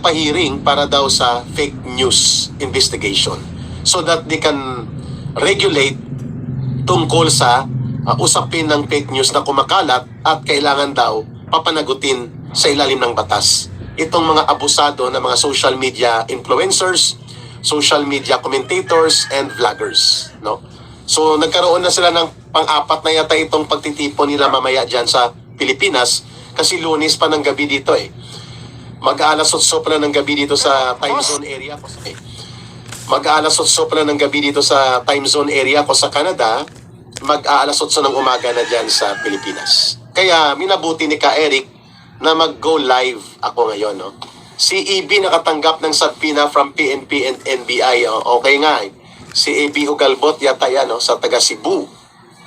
pinapahiring para daw sa fake news investigation so that they can regulate tungkol sa usapin ng fake news na kumakalat at kailangan daw papanagutin sa ilalim ng batas. Itong mga abusado na mga social media influencers, social media commentators, and vloggers. No? So nagkaroon na sila ng pang-apat na yata itong pagtitipon nila mamaya dyan sa Pilipinas kasi Lunes pa ng gabi dito eh. Mag-aalas 8 pa na ng gabi dito sa time zone area ko. Mag-aalas 8 pa na ng gabi dito sa time zone area ko sa Canada. Mag-aalas 8 ng umaga na dyan sa Pilipinas. Kaya minabuti ni Ka Eric na mag-go live ako ngayon. No? Si EB nakatanggap ng subpoena from PNP and NBI. Okay nga eh. Si EB Hugalbot yata yan no? Sa taga Cebu.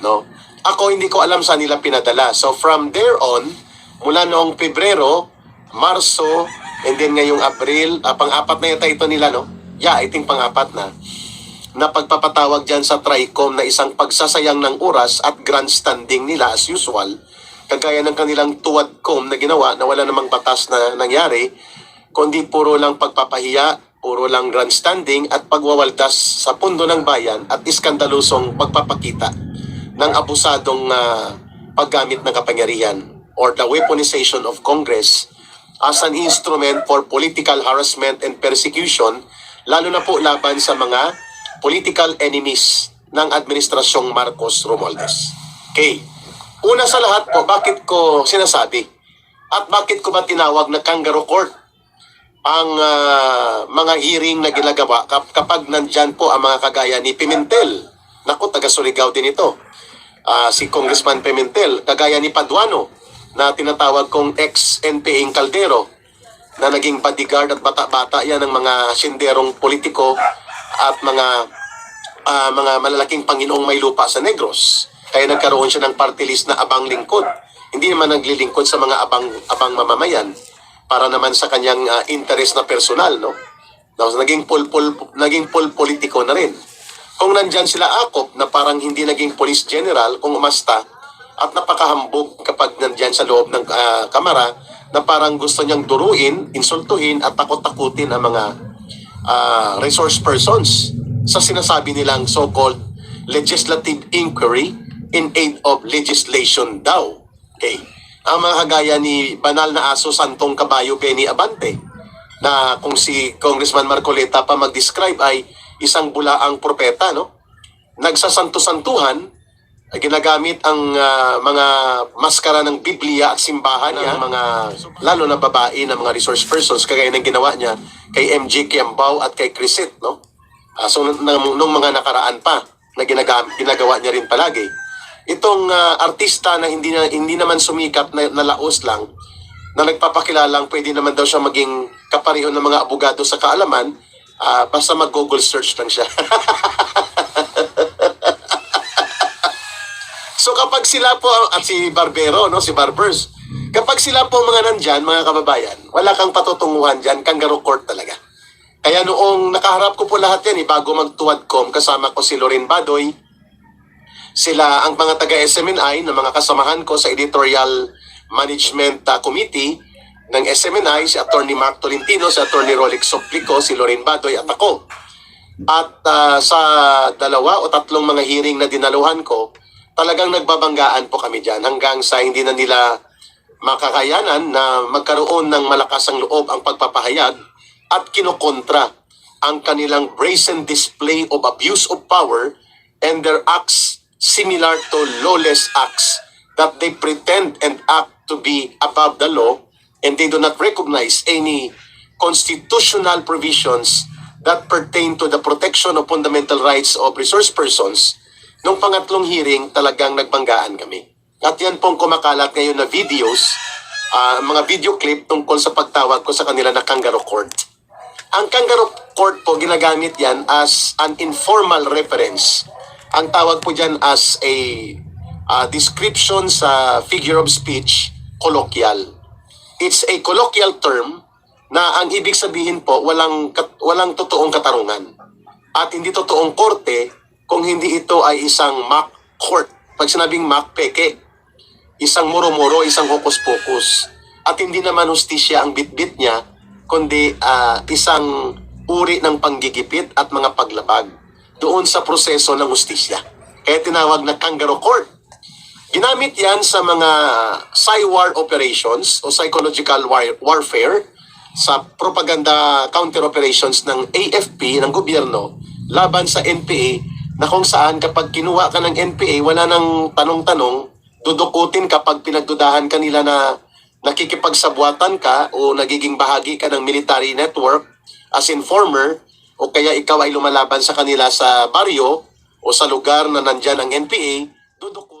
No? Ako hindi ko alam saan nila pinadala. So from there on, mula noong Pebrero, Marso, and then ngayong Abril, pang-apat na yata ito nila, no? Yeah, I think pang-apat na pagpapatawag dyan sa TRICOM na isang pagsasayang ng oras at grandstanding nila as usual, kagaya ng kanilang tuwadcom na ginawa na wala namang batas na nangyari, kundi puro lang pagpapahiya, puro lang grandstanding at pagwawaldas sa pundo ng bayan at iskandalusong pagpapakita ng abusadong paggamit ng kapangyarihan or the weaponization of Congress as an instrument for political harassment and persecution, lalo na po laban sa mga political enemies ng Administrasyong Marcos Romualdez. Okay. Una sa lahat po, bakit ko sinasabi at bakit ko ba tinawag na kangaroo court ang mga hearing na ginagawa kapag nandyan po ang mga kagaya ni Pimentel. Naku, taga Surigao din ito. Si Congressman Pimentel, kagaya ni Paduano, na tinatawag kong ex-NPA Caldero na naging bodyguard at bata-bata yan ng mga sinderong politiko at mga malalaking Panginoong may lupa sa Negros. Kaya nagkaroon siya ng party list na abang lingkod. Hindi naman naglilingkod sa mga abang mamamayan para naman sa kanyang interest na personal, no? Naging politiko na rin. Kung nandyan sila Akop na parang hindi naging police general kung umasta at napakahambog kapag nandyan sa loob ng kamara na parang gusto niyang duruin, insultuhin at takot-takutin ang mga resource persons sa sinasabi nilang so-called legislative inquiry in aid of legislation daw. Okay. Ang mga kagaya ni banal na aso Santong Kabayo Benny Abante na kung si Congressman Marcoleta pa mag-describe ay isang bulaang propeta, no? Nagsasanto-santuhan, ginagamit ang mga maskara ng Biblia at simbahan niya, mga lalo na babae na mga resource persons, kagaya ng ginawa niya kay MJ Kiambao at kay Crisit, no? So nung mga nakaraan pa na ginagawa niya rin palagi. Itong artista na hindi naman sumikat na laos lang, na nagpapakilalang pwede naman daw siya maging kapareho ng mga abogado sa kaalaman, basta mag-Google search lang siya. So kapag sila po, at si Barbero, no, si Barbers, kapag sila po mga nandyan, mga kababayan, wala kang patutunguhan dyan, kangaroo court talaga. Kaya noong nakaharap ko po lahat yan, bago magtuwadcom, kasama ko si Loren Badoy, sila ang mga taga-SMNI na mga kasamahan ko sa editorial management committee ng SMNI, si Atty. Mark Tolentino, si Atty. Rolex Soplico, si Loren Badoy at ako. At sa 2 o 3 mga hearing na dinaluhan ko, talagang nagbabanggaan po kami dyan hanggang sa hindi na nila makakayanan na magkaroon ng malakas ang loob ang pagpapahayag at kinokontra ang kanilang brazen display of abuse of power and their acts similar to lawless acts that they pretend and act to be above the law and they do not recognize any constitutional provisions that pertain to the protection of fundamental rights of resource persons. Nung pangatlong hearing, talagang nagbanggaan kami. At yan pong kumakalat ngayon na videos, mga video clip tungkol sa pagtawag ko sa kanila na kangaroo court. Ang kangaroo court po, ginagamit yan as an informal reference. Ang tawag po dyan as a description sa figure of speech, colloquial. It's a colloquial term na ang ibig sabihin po, walang totoong katarungan. At hindi totoong korte kung hindi ito ay isang mock court. Pag sinabing mock, peke. Isang muro-muro, isang hokus-pokus. At hindi naman hustisya ang bit-bit niya kundi isang uri ng panggigipit at mga paglabag doon sa proseso ng hustisya. Kaya tinawag na kangaroo court. Ginamit yan sa mga psy-war operations o psychological warfare sa propaganda counter operations ng AFP, ng gobyerno, laban sa NPA, na kung saan kapag kinuha ka ng NPA, wala nang tanong-tanong, dudukutin kapag pinagdudahan kanila na nakikipagsabuatan ka o nagiging bahagi ka ng military network as informer, o kaya ikaw ay lumalaban sa kanila sa baryo o sa lugar na nandyan ang NPA, dudukutin.